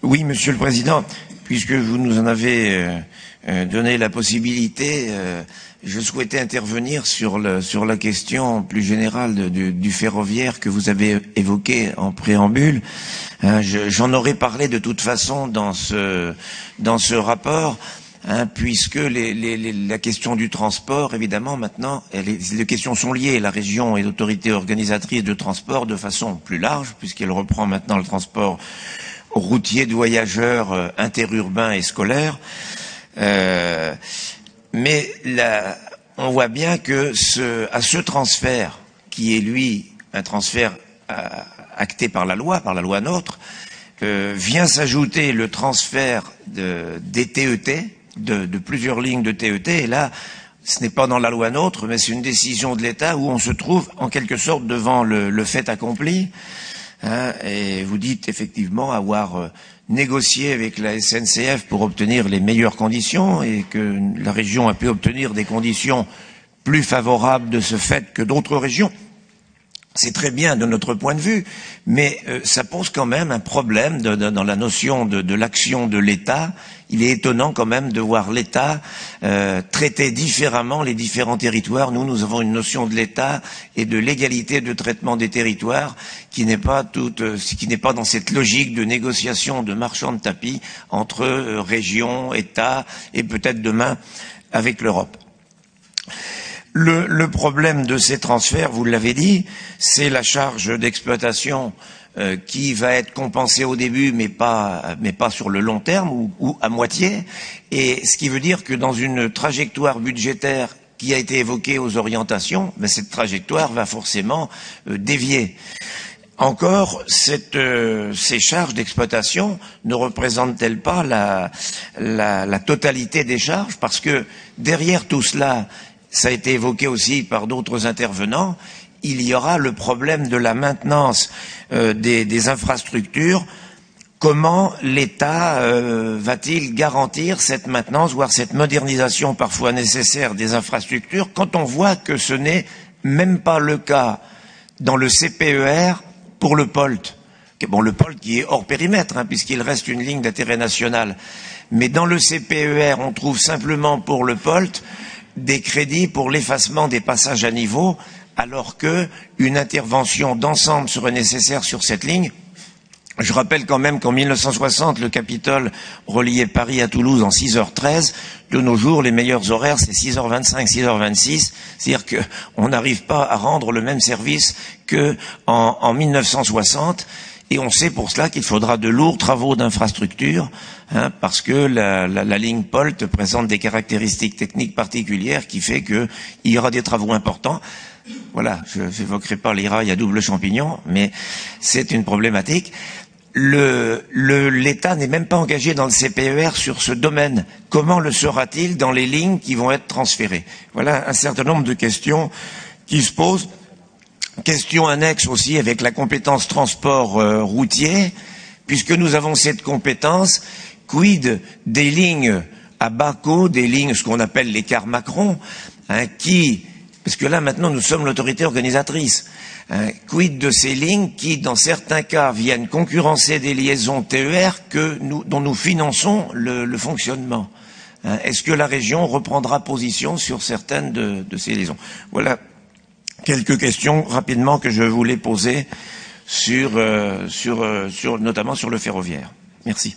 Oui, Monsieur le Président, puisque vous nous en avez donné la possibilité, je souhaitais intervenir sur la question plus générale du ferroviaire que vous avez évoquée en préambule. J'en aurais parlé de toute façon dans ce rapport. Puisque la question du transport, évidemment, maintenant, les questions sont liées. La région est l'autorité organisatrice de transport de façon plus large, puisqu'elle reprend maintenant le transport routier de voyageurs interurbains et scolaires. Mais là, on voit bien que à ce transfert, qui est lui un transfert acté par la loi NOTRe, vient s'ajouter le transfert des TET, de plusieurs lignes de TET, et là, ce n'est pas dans la loi NOTRe, mais c'est une décision de l'État où on se trouve en quelque sorte devant le fait accompli. Et vous dites effectivement avoir négocié avec la SNCF pour obtenir les meilleures conditions et que la région a pu obtenir des conditions plus favorables de ce fait que d'autres régions. C'est très bien de notre point de vue, mais ça pose quand même un problème dans la notion de l'action de l'État. Il est étonnant quand même de voir l'État traiter différemment les différents territoires. Nous avons une notion de l'État et de l'égalité de traitement des territoires qui n'est pas dans cette logique de négociation de marchand de tapis entre régions, États et peut-être demain avec l'Europe. Le problème de ces transferts, vous l'avez dit, c'est la charge d'exploitation qui va être compensée au début, mais pas sur le long terme ou à moitié. Et ce qui veut dire que dans une trajectoire budgétaire qui a été évoquée aux orientations, cette trajectoire va forcément dévier. Encore, ces charges d'exploitation ne représentent-elles pas la totalité des charges? Parce que derrière tout cela, ça a été évoqué aussi par d'autres intervenants, il y aura le problème de la maintenance des infrastructures. Comment l'État va-t-il garantir cette maintenance, voire cette modernisation parfois nécessaire des infrastructures, quand on voit que ce n'est même pas le cas dans le CPER pour le POLT? Bon, le POLT qui est hors périmètre, puisqu'il reste une ligne d'intérêt national. Mais dans le CPER, on trouve simplement pour le POLT des crédits pour l'effacement des passages à niveau, alors qu'une intervention d'ensemble serait nécessaire sur cette ligne. Je rappelle quand même qu'en 1960, le Capitole reliait Paris à Toulouse en 6h13. De nos jours, les meilleurs horaires, c'est 6h25, 6h26. C'est-à-dire qu'on n'arrive pas à rendre le même service qu'en 1960. Et on sait pour cela qu'il faudra de lourds travaux d'infrastructure, parce que la ligne POLT présente des caractéristiques techniques particulières qui fait qu'il y aura des travaux importants. Voilà, je n'évoquerai pas les rails à double champignon, mais c'est une problématique. L'État n'est même pas engagé dans le CPER sur ce domaine. Comment le sera-t-il dans les lignes qui vont être transférées? Voilà un certain nombre de questions qui se posent. Question annexe aussi avec la compétence transport routier, puisque nous avons cette compétence, quid des lignes à bas coût, des lignes, ce qu'on appelle les cars Macron, parce que là maintenant nous sommes l'autorité organisatrice, quid de ces lignes qui dans certains cas viennent concurrencer des liaisons TER dont nous finançons le fonctionnement. Est-ce que la région reprendra position sur certaines de ces liaisons? Voilà quelques questions rapidement que je voulais poser notamment sur le ferroviaire. Merci.